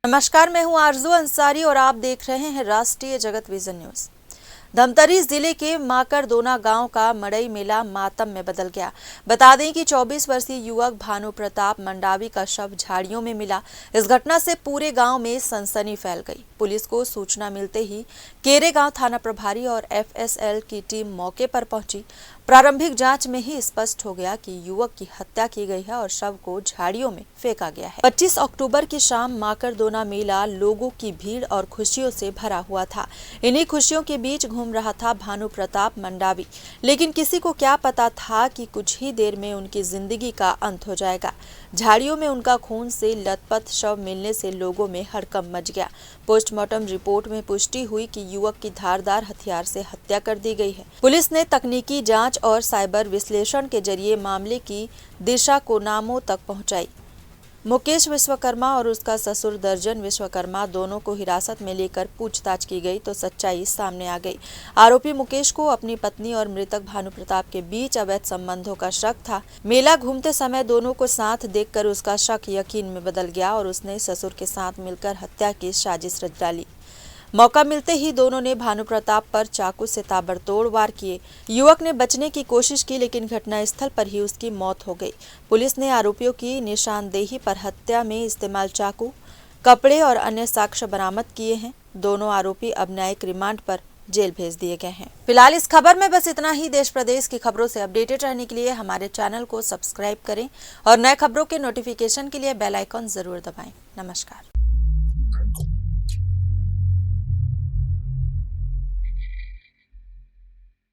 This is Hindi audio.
नमस्कार, मैं हूं आरजू अंसारी और आप देख रहे हैं राष्ट्रीय जगत विजन न्यूज। धमतरी जिले के माकरदोना गांव का मड़ई मेला मातम में बदल गया। बता दें कि 24 वर्षीय युवक भानु प्रताप मंडावी का शव झाड़ियों में मिला। इस घटना से पूरे गांव में सनसनी फैल गई। पुलिस को सूचना मिलते ही केरेगांव थाना प्रभारी और एफएसएल की टीम मौके पर पहुंची। प्रारंभिक जांच में ही स्पष्ट हो गया कि युवक की हत्या की गई है और शव को झाड़ियों में फेंका गया है। 25 अक्टूबर की शाम माकरदोना मेला लोगों की भीड़ और खुशियों से भरा हुआ था। इन्हीं खुशियों के बीच घूम रहा था भानु प्रताप मंडावी, लेकिन किसी को क्या पता था कि कुछ ही देर में उनकी जिंदगी का अंत हो जाएगा। झाड़ियों में उनका खून से लथपथ शव मिलने से लोगों में हड़कंप मच गया। पोस्टमार्टम रिपोर्ट में पुष्टि हुई कि युवक की धारदार हथियार से हत्या कर दी गई है। पुलिस ने तकनीकी जांच और साइबर विश्लेषण के जरिए मामले की दिशा को नामों तक पहुंचाई। मुकेश विश्वकर्मा और उसका ससुर दर्जन विश्वकर्मा दोनों को हिरासत में लेकर पूछताछ की गई तो सच्चाई सामने आ गई। आरोपी मुकेश को अपनी पत्नी और मृतक भानु प्रताप के बीच अवैध संबंधों का शक था। मेला घूमते समय दोनों को साथ देखकर उसका शक यकीन में बदल गया और उसने ससुर के साथ मिलकर हत्या की साजिश रच डाली। मौका मिलते ही दोनों ने भानु प्रताप पर चाकू से ताबड़तोड़ वार किए। युवक ने बचने की कोशिश की, लेकिन घटनास्थल पर ही उसकी मौत हो गई। पुलिस ने आरोपियों की निशानदेही पर हत्या में इस्तेमाल चाकू, कपड़े और अन्य साक्ष्य बरामद किए हैं। दोनों आरोपी अब न्यायिक रिमांड पर जेल भेज दिए गए हैं। फिलहाल इस खबर में बस इतना ही। देश प्रदेश की खबरों से अपडेटेड रहने के लिए हमारे चैनल को सब्सक्राइब करें और नए खबरों के नोटिफिकेशन के लिए बेल आइकॉन जरूर दबाएं। नमस्कार।